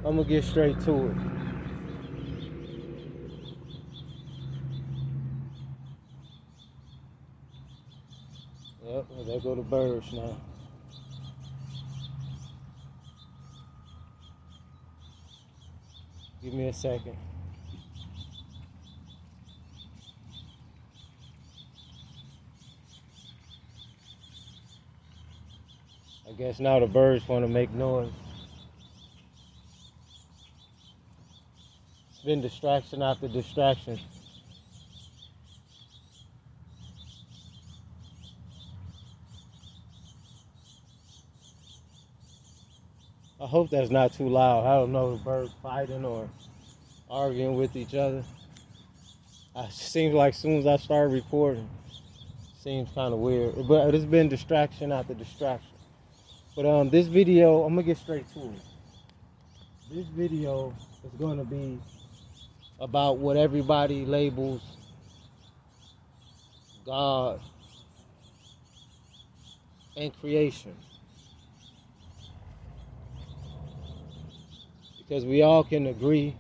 I'm gonna get straight to it. Yep, well, there go the birds now. Give me a second. I guess now the birds want to make noise. It's been distraction after distraction. I hope that's not too loud. I don't know if birds fighting or arguing with each other. It seems like as soon as I start recording, it seems kind of weird. But it's been distraction after distraction. But this video, I'm gonna get straight to it. This video is gonna be about what everybody labels God and creation. Because we all can agree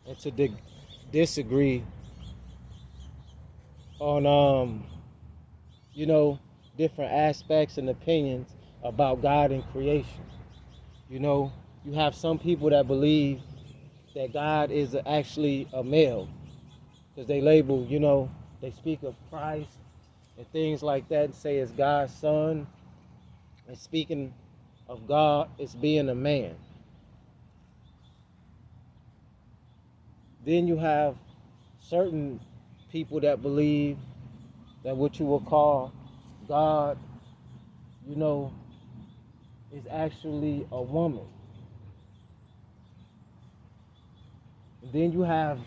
and to disagree on different aspects and opinions about God and creation. You have some people that believe that God is actually a male, because they label, they speak of Christ and things like that and say it's God's son. And speaking of God, it's being a man. Then you have certain people that believe that what you will call God, is actually a woman. And then you have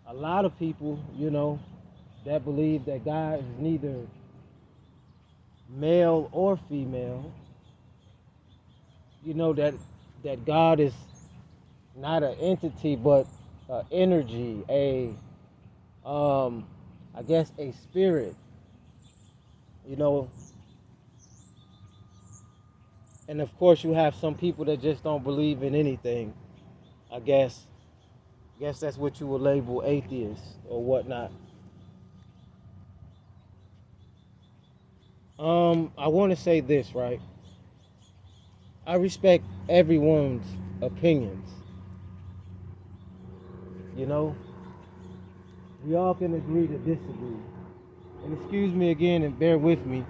a lot of people, that believe that God is neither male or female. That God is not an entity, but an energy, I guess a spirit, And of course, you have some people that just don't believe in anything. I guess that's what you would label atheists or whatnot. I want to say this, right? I respect everyone's opinions. We all can agree to disagree. And excuse me again and bear with me,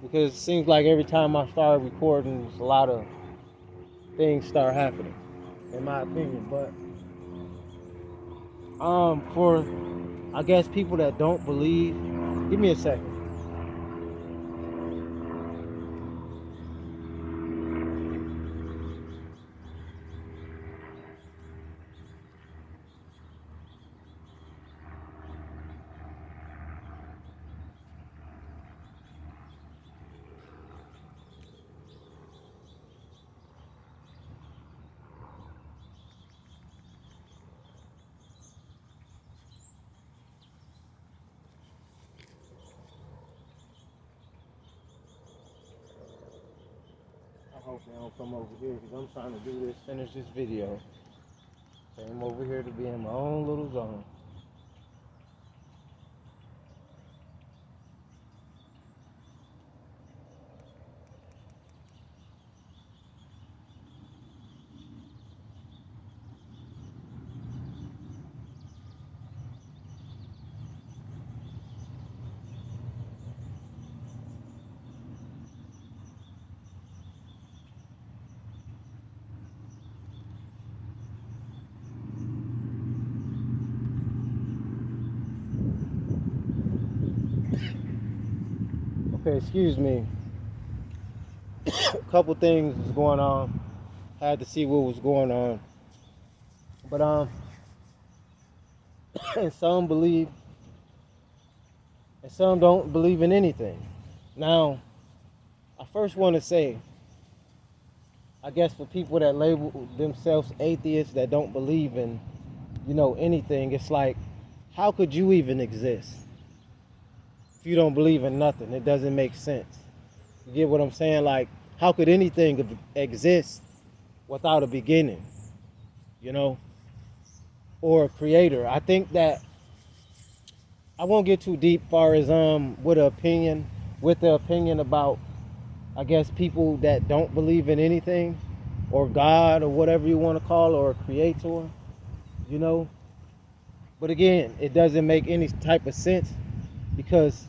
because it seems like every time I start recording, a lot of things start happening, in my opinion. But for, I guess, people that don't believe, give me a second. I hope they don't come over here, because I'm trying to do this, finish this video. Came over here to be in my own little zone. Okay, excuse me. A couple things was going on. I had to see what was going on. But and some believe, and some don't believe in anything. Now, I first want to say, I guess for people that label themselves atheists that don't believe in, anything, it's like, how could you even exist if you don't believe in nothing? It doesn't make sense. You get what I'm saying? Like, how could anything exist without a beginning, you know, or a creator. I think that I won't get too deep far as with the opinion about, I guess, people that don't believe in anything or God or whatever you want to call it, or a creator, you know. But again, it doesn't make any type of sense, because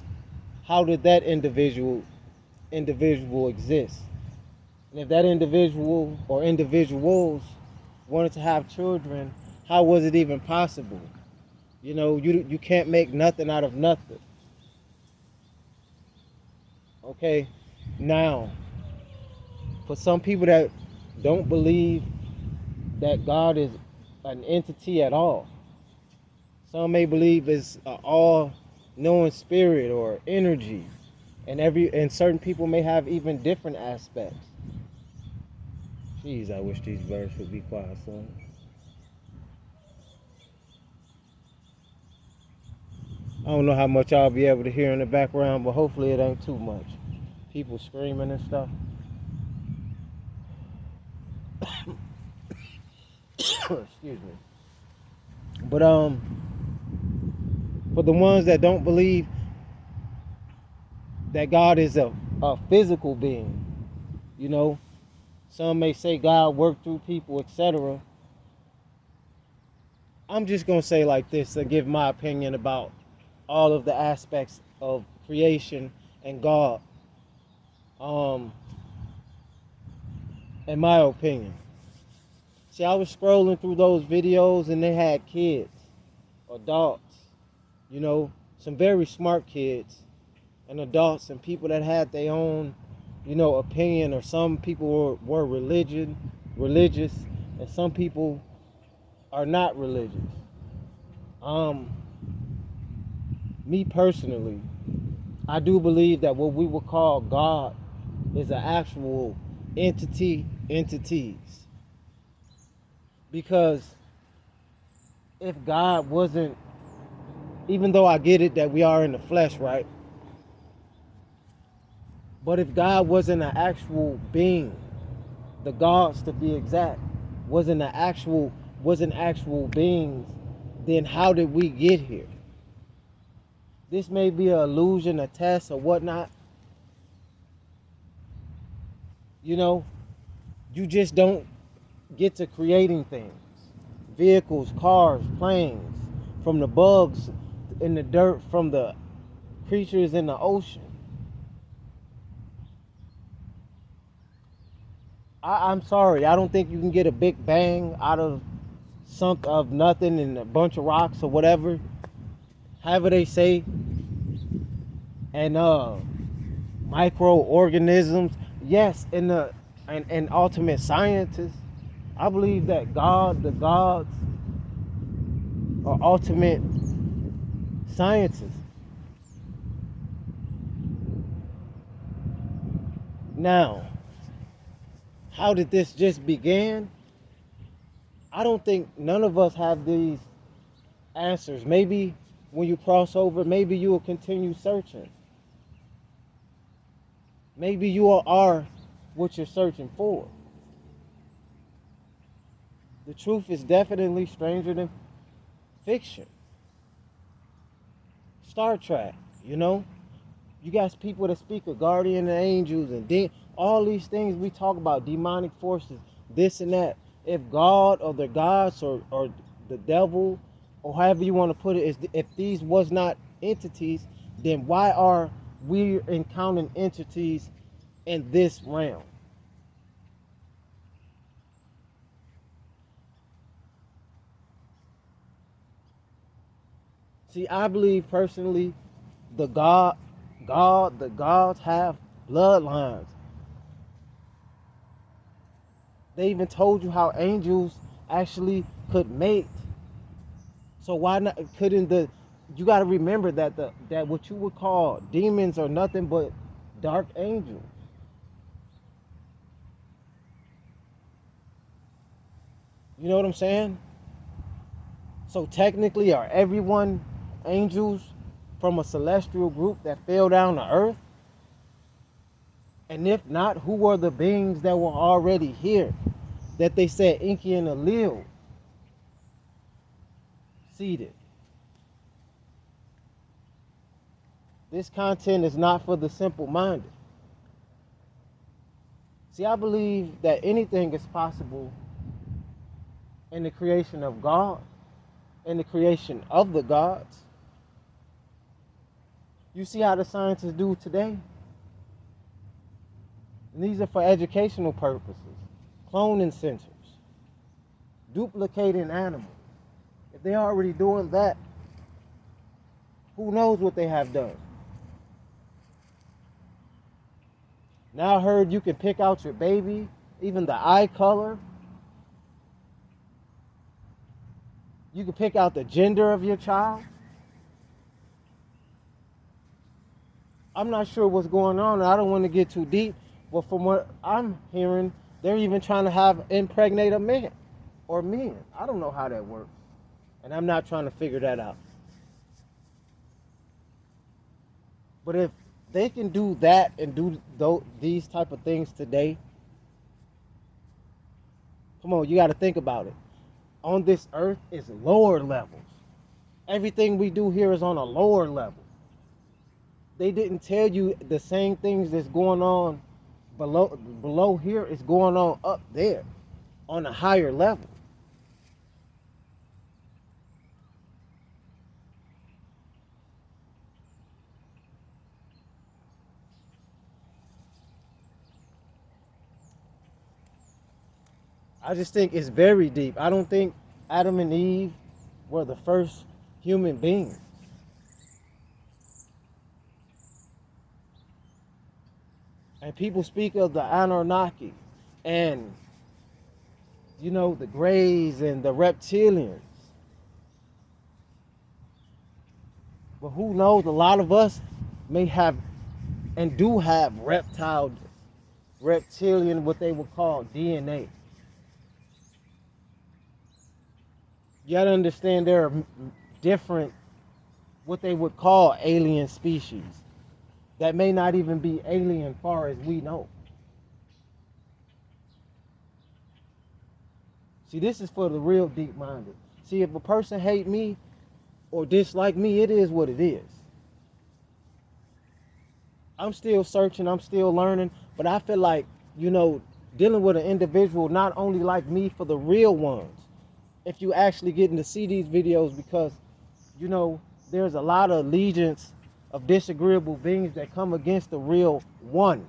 how did that individual exist? And if that individual or individuals wanted to have children, how was it even possible? You know, you can't make nothing out of nothing. Okay? Now, for some people that don't believe that God is an entity at all, some may believe it's an all-knowing spirit or energy, and certain people may have even different aspects. Jeez, I wish these birds would be quiet, son. I don't know how much I'll be able to hear in the background, but hopefully it ain't too much. People screaming and stuff. Excuse me. But for the ones that don't believe that God is a physical being, you know, some may say God worked through people, etc. I'm just gonna say like this to give my opinion about all of the aspects of creation and God. In my opinion. See, I was scrolling through those videos and they had kids, adults, you know, some very smart kids and adults and people that had their own, you know, opinion, or some people were religious, and some people are not religious. Me personally, I do believe that what we would call God is an actual entities. Because if God wasn't, even though I get it that we are in the flesh, right? But if God wasn't an actual being, the gods to be exact, wasn't actual beings, then how did we get here? This may be an illusion, a test, or whatnot. You know, you just don't get to creating things. Vehicles, cars, planes, from the bugs in the dirt, from the creatures in the ocean. I'm sorry, I don't think you can get a big bang out of nothing and a bunch of rocks or whatever. However they say. And microorganisms. Yes, and ultimate scientists. I believe that the gods are ultimate scientists. Now, how did this just begin? I don't think none of us have these answers. Maybe when you cross over, maybe you will continue searching. Maybe you are what you're searching for. The truth is definitely stranger than fiction. Star Trek, you know? You got people that speak of guardian angels and all these things we talk about, demonic forces, this and that. If God or the gods or the devil, or however you want to put it, if these was not entities, then why are we encountering entities in this realm? See, I believe personally the gods have bloodlines. They even told you how angels actually could mate. So why not you got to remember that that what you would call demons are nothing but dark angels. You know what I'm saying? So technically, are everyone angels from a celestial group that fell down to earth? And if not, who were the beings that were already here? that they said Enki and Alil seeded. This content is not for the simple-minded. See, I believe that anything is possible in the creation of God, in the creation of the gods. You see how the scientists do today? And these are for educational purposes. Cloning centers, duplicating animals. If they're already doing that, who knows what they have done? Now I heard you can pick out your baby, even the eye color. You can pick out the gender of your child. I'm not sure what's going on. I don't want to get too deep, but from what I'm hearing, they're even trying to impregnate a man or men. I don't know how that works, and I'm not trying to figure that out. But if they can do that and do these type of things today, come on, you got to think about it. On this earth is lower levels. Everything we do here is on a lower level. They didn't tell you the same things that's going on below here is going on up there on a higher level. I just think it's very deep. I don't think Adam and Eve were the first human beings. And people speak of the Anunnaki and, the Greys and the reptilians. But who knows, a lot of us may have and do have reptilian, what they would call DNA. You gotta understand there are different, what they would call alien species that may not even be alien far as we know. See, this is for the real deep-minded. See, if a person hate me or dislike me, it is what it is. I'm still searching, I'm still learning, but I feel like, dealing with an individual not only like me for the real ones, if you actually getting to see these videos, because, there's a lot of allegiance of disagreeable beings that come against the real one.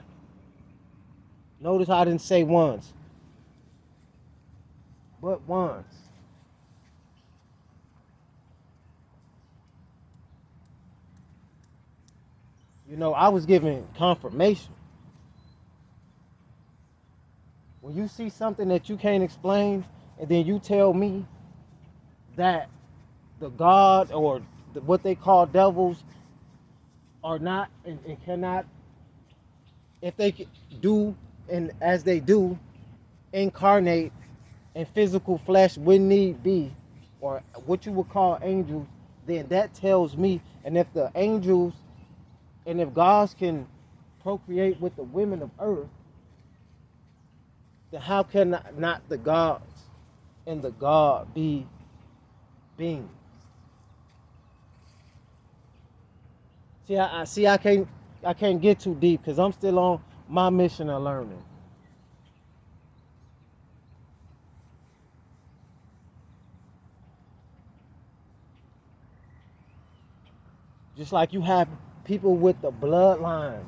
Notice I didn't say ones, but ones. I was given confirmation. When you see something that you can't explain, and then you tell me that the God or what they call devils are not and cannot, if they do and as they do, incarnate in physical flesh when need be, or what you would call angels, then that tells me, and if the angels and if gods can procreate with the women of earth, then how can not the gods and the God be beings? See, I can't get too deep because I'm still on my mission of learning. Just like you have people with the bloodline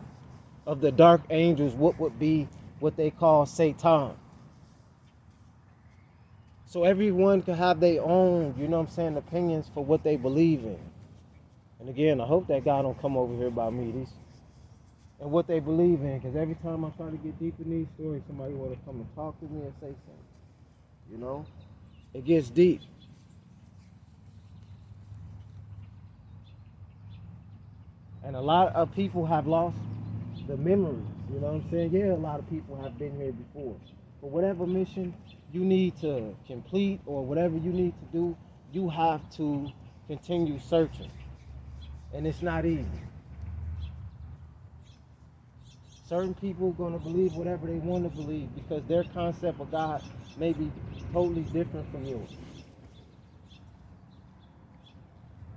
of the dark angels, what would be what they call Satan. So everyone can have their own, opinions for what they believe in. And again, I hope that God don't come over here by me and what they believe in, because every time I try to get deep in these stories, somebody want to come and talk to me and say something. It gets deep. And a lot of people have lost the memories. You know what I'm saying? Yeah, a lot of people have been here before. But whatever mission you need to complete or whatever you need to do, you have to continue searching. And it's not easy. Certain people are going to believe whatever they want to believe because their concept of God may be totally different from yours.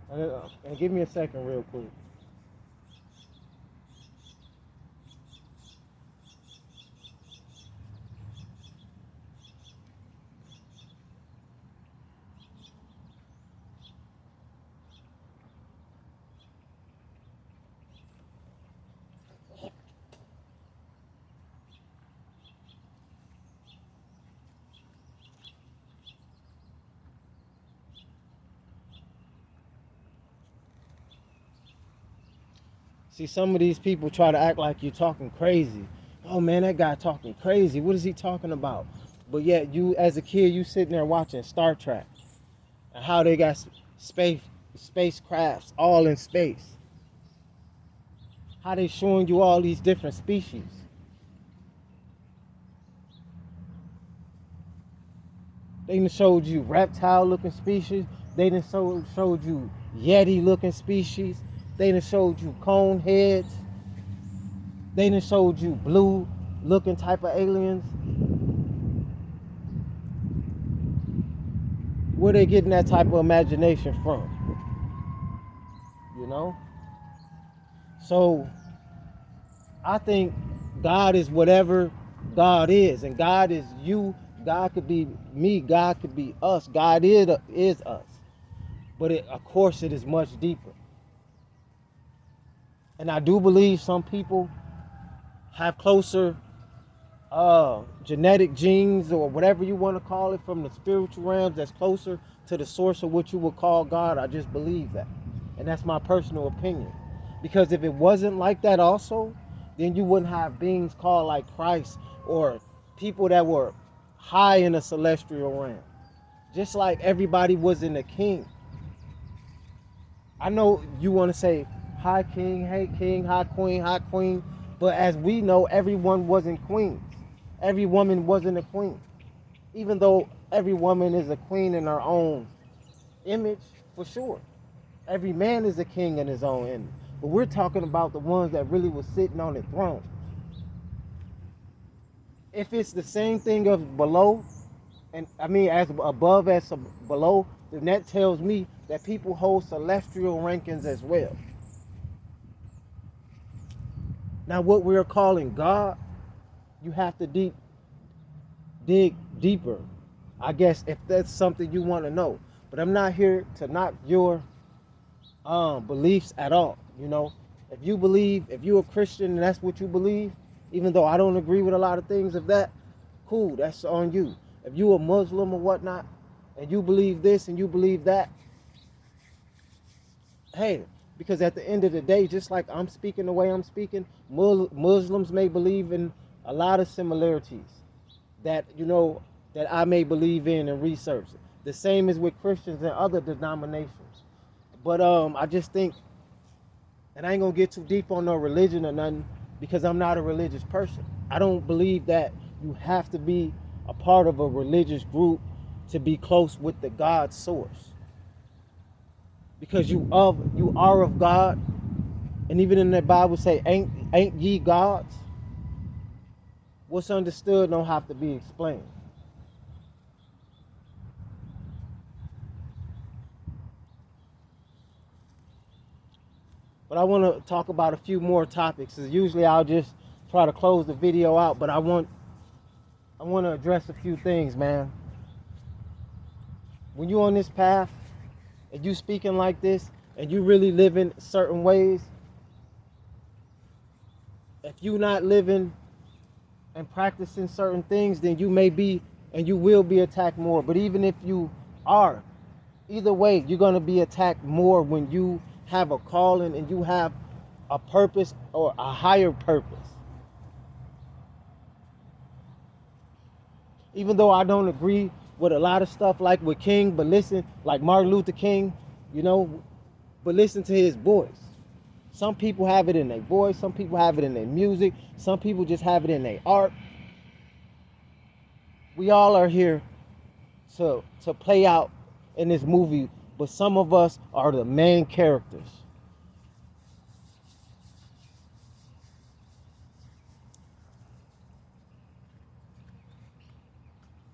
And give me a second real quick. See, some of these people try to act like you're talking crazy. Oh man, that guy talking crazy. What is he talking about? But yet, you as a kid, you sitting there watching Star Trek and how they got spacecrafts all in space. How they showing you all these different species. They done showed you reptile-looking species. They done showed you Yeti-looking species. They done showed you cone heads. They done showed you blue-looking type of aliens. Where they getting that type of imagination from? You know? So, I think God is whatever God is. And God is you. God could be me. God could be us. God is us. But of course, it is much deeper. And I do believe some people have closer genetic genes or whatever you want to call it from the spiritual realms that's closer to the source of what you would call God. I just believe that. And that's my personal opinion. Because if it wasn't like that also, then you wouldn't have beings called like Christ or people that were high in the celestial realm. Just like everybody wasn't a king. I know you want to say, hi king, hey king, hi queen, but as we know, everyone wasn't queens. Every woman wasn't a queen. Even though every woman is a queen in her own image, for sure. Every man is a king in his own image. But we're talking about the ones that really was sitting on the throne. If it's the same thing of below, and I mean as above as below, then that tells me that people hold celestial rankings as well. Now what we're calling God, you have to dig deeper, I guess, if that's something you want to know. But I'm not here to knock your beliefs at all. You know, if you're a Christian and that's what you believe, even though I don't agree with a lot of things of that, cool, that's on you. If you're a Muslim or whatnot, and you believe this and you believe that, hey, because at the end of the day, just like I'm speaking the way I'm speaking, Muslims may believe in a lot of similarities that, you know, that I may believe in and research. The same as with Christians and other denominations. But I just think, and I ain't gonna get too deep on no religion or nothing because I'm not a religious person. I don't believe that you have to be a part of a religious group to be close with the God source. Because you are of God, and even in the Bible say, ain't ye gods? What's understood don't have to be explained. But I want to talk about a few more topics. Usually I'll just try to close the video out, but I want to address a few things, man. When you're on this path and you speaking like this and you really living certain ways, if you're not living and practicing certain things, then you may be and you will be attacked more. But even if you are, either way, you're going to be attacked more when you have a calling and you have a purpose or a higher purpose. Even though I don't agree with a lot of stuff like with King, but listen, like Martin Luther King, you know, but listen to his voice. Some people have it in their voice, some people have it in their music, some people just have it in their art. We all are here to play out in this movie, but some of us are the main characters.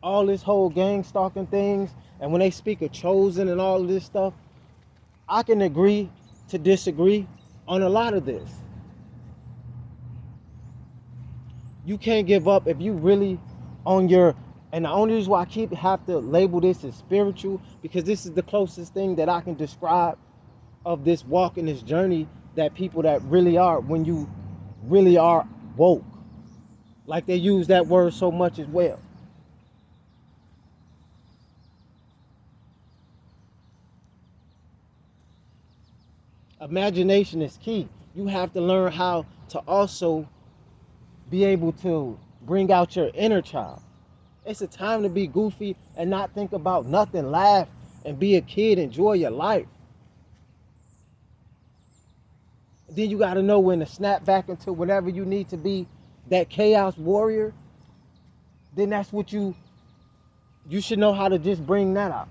all this whole gang stalking things, and when they speak of chosen and all of this stuff, I can agree to disagree on a lot of this. You can't give up if you really on your, and the only reason why I have to label this as spiritual, because this is the closest thing that I can describe of this walk and this journey that people that really are, when you really are woke, like they use that word so much as well. Imagination is key. You have to learn how to also be able to bring out your inner child. It's a time to be goofy and not think about nothing, laugh and be a kid, enjoy your life. Then you got to know when to snap back into whatever you need to be, that chaos warrior. Then that's what you should know how to just bring that out.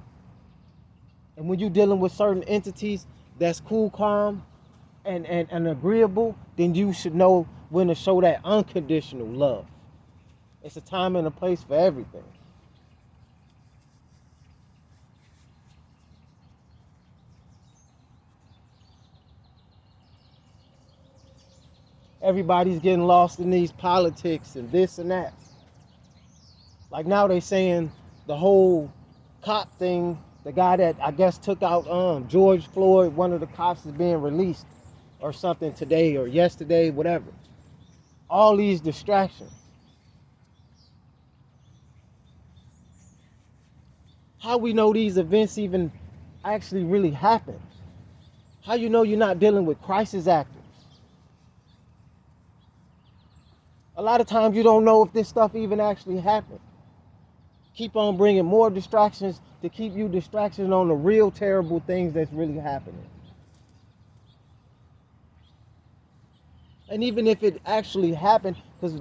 And when you're dealing with certain entities that's cool, calm, and agreeable, then you should know when to show that unconditional love. It's a time and a place for everything. Everybody's getting lost in these politics and this and that. Like now they saying the whole cop thing, the guy that I guess took out George Floyd, one of the cops, is being released or something today or yesterday, whatever. All these distractions. How we know these events even actually really happen? How you know you're not dealing with crisis actors? A lot of times you don't know if this stuff even actually happened. Keep on bringing more distractions to keep you distractions on the real terrible things that's really happening. And even if it actually happened, because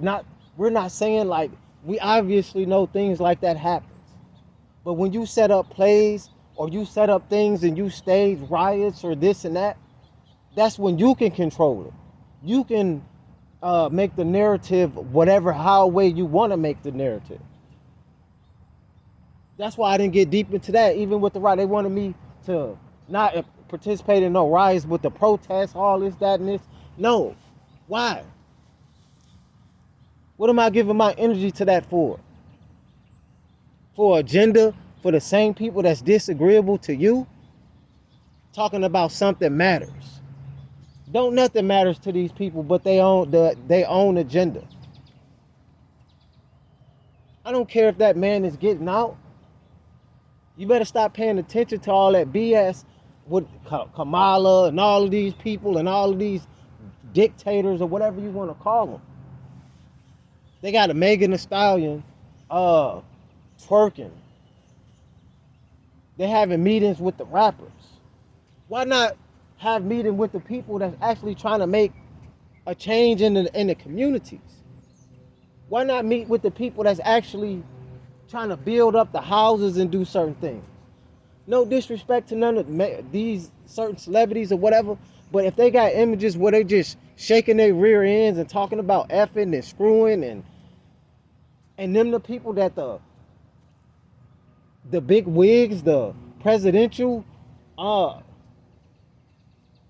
we're not saying like, we obviously know things like that happens. But when you set up plays or you set up things and you stage riots or this and that, that's when you can control it. You can make the narrative whatever, how way you want to make the narrative. That's why I didn't get deep into that. Even with the riot, they wanted me to not participate in no riots with the protests, all this, that, and this. No. Why? What am I giving my energy to that for? For agenda? For the same people that's disagreeable to you? Talking about something matters. Don't nothing matters to these people but they own agenda. I don't care if that man is getting out. You better stop paying attention to all that BS with Kamala and all of these people and all of these dictators or whatever you want to call them. They got a Megan Thee Stallion twerking. They're having meetings with the rappers. Why not have meetings with the people that's actually trying to make a change in the communities? Why not meet with the people that's actually trying to build up the houses and do certain things? No disrespect to none of these certain celebrities or whatever, but if they got images where they just shaking their rear ends and talking about effing and screwing and them the people that the big wigs, the presidential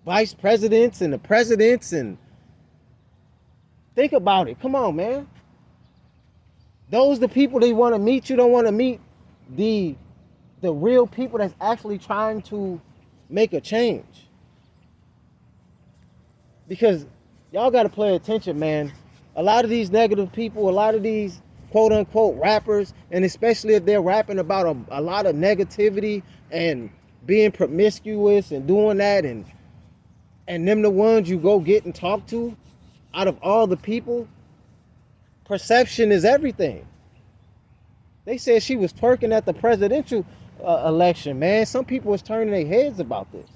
vice presidents and the presidents, and think about it. Come on, man. Those the people they want to meet. You don't want to meet the real people that's actually trying to make a change. Because y'all got to pay attention, man. A lot of these negative people, a lot of these quote unquote rappers, and especially if they're rapping about a lot of negativity and being promiscuous and doing that, and them the ones you go get and talk to out of all the people. Perception is everything. They said she was twerking at the presidential election, man. Some people was turning their heads about this.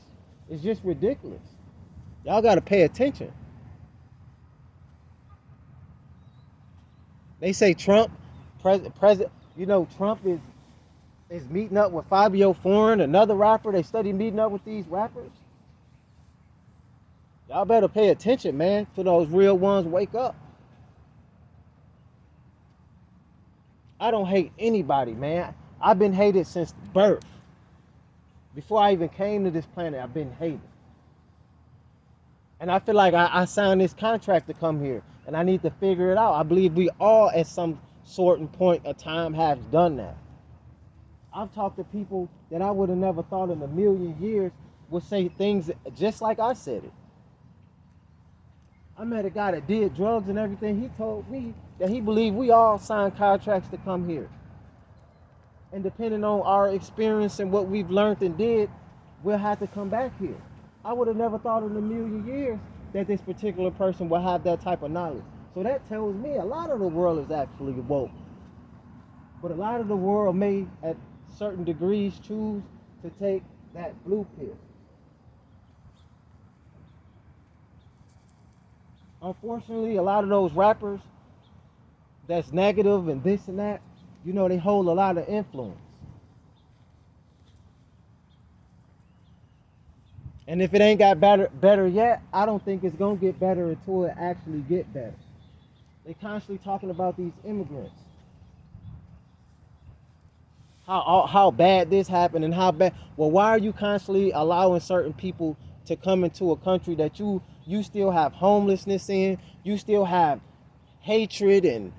It's just ridiculous. Y'all got to pay attention. They say Trump, Trump is meeting up with Fabio Foreign, another rapper. They study meeting up with these rappers. Y'all better pay attention, man, to those real ones. Wake up. I don't hate anybody, man. I've been hated since birth. Before I even came to this planet, I've been hated. And I feel like I signed this contract to come here, and I need to figure it out. I believe we all, at some certain point of time, have done that. I've talked to people that I would have never thought in a million years would say things just like I said it. I met a guy that did drugs and everything. He told me that he believed we all signed contracts to come here. And depending on our experience and what we've learned and did, we'll have to come back here. I would have never thought in a million years that this particular person would have that type of knowledge. So that tells me a lot of the world is actually woke. But a lot of the world may, at certain degrees, choose to take that blue pill. Unfortunately, a lot of those rappers that's negative and this and that, you know, they hold a lot of influence. And if it ain't got better yet, I don't think it's going to get better until it actually get better. They constantly talking about these immigrants. How bad this happened and how bad. Well, why are you constantly allowing certain people to come into a country that you still have homelessness in, you still have hatred and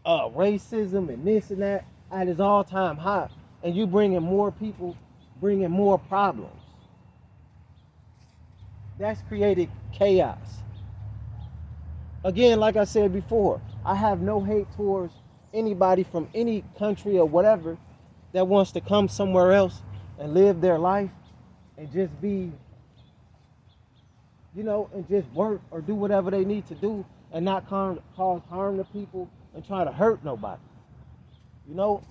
racism and this and that at its all-time high, and you bringing more people, bringing more problems? That's created chaos. Again, like I said before, I have no hate towards anybody from any country or whatever that wants to come somewhere else and live their life and just be, you know, and just work or do whatever they need to do and not cause harm to people and try to hurt nobody. You know,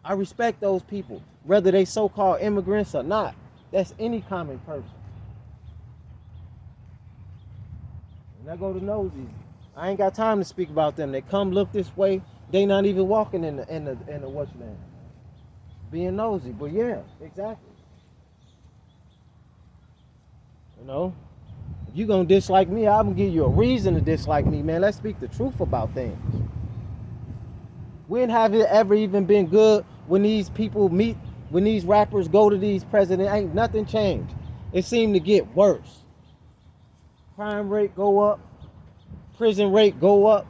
I respect those people, whether they so-called immigrants or not. That's any common person. And I go to Nosy. I ain't got time to speak about them. They come look this way. They not even walking in the what's your name? Being nosy. But yeah, exactly. You know, if you gonna dislike me, I'm gonna give you a reason to dislike me, man. Let's speak the truth about things. When have it ever even been good when these people meet, when these rappers go to these presidents? Ain't nothing changed. It seemed to get worse. Crime rate go up, prison rate go up.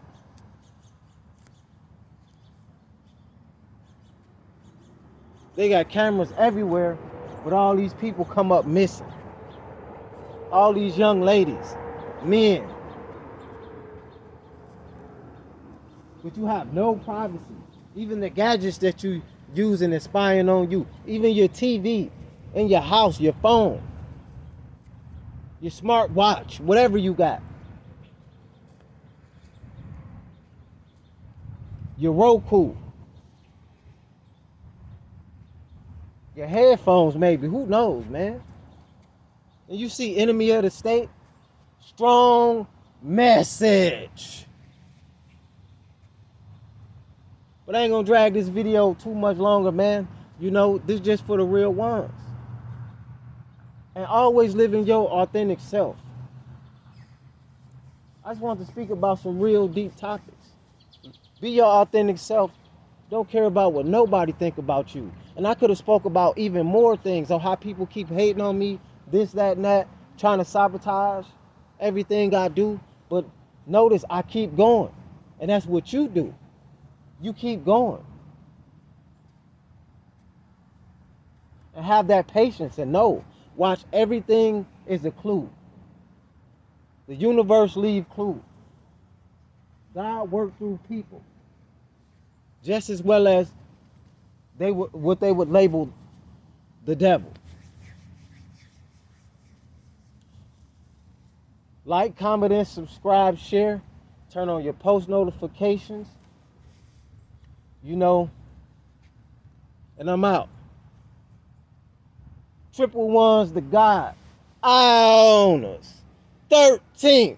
They got cameras everywhere, but all these people come up missing. All these young ladies, men. But you have no privacy. Even the gadgets that you using and spying on you, even your TV in your house, your phone, your smart watch, whatever you got. Your Roku. Your headphones maybe, who knows, man? And you see enemy of the state, strong message. But I ain't gonna drag this video too much longer, man. You know, this is just for the real ones. And always living your authentic self. I just want to speak about some real deep topics. Be your authentic self. Don't care about what nobody think about you. And I could have spoke about even more things on how people keep hating on me, this, that, and that, trying to sabotage everything I do. But notice I keep going. And that's what you do. You keep going. And have that patience and know. Watch, everything is a clue. The universe leave clues. God worked through people. Just as well as what they would label the devil. Like, comment, and subscribe, share. Turn on your post notifications. You know, and I'm out. Triple One's the God. Eye on us. 13th.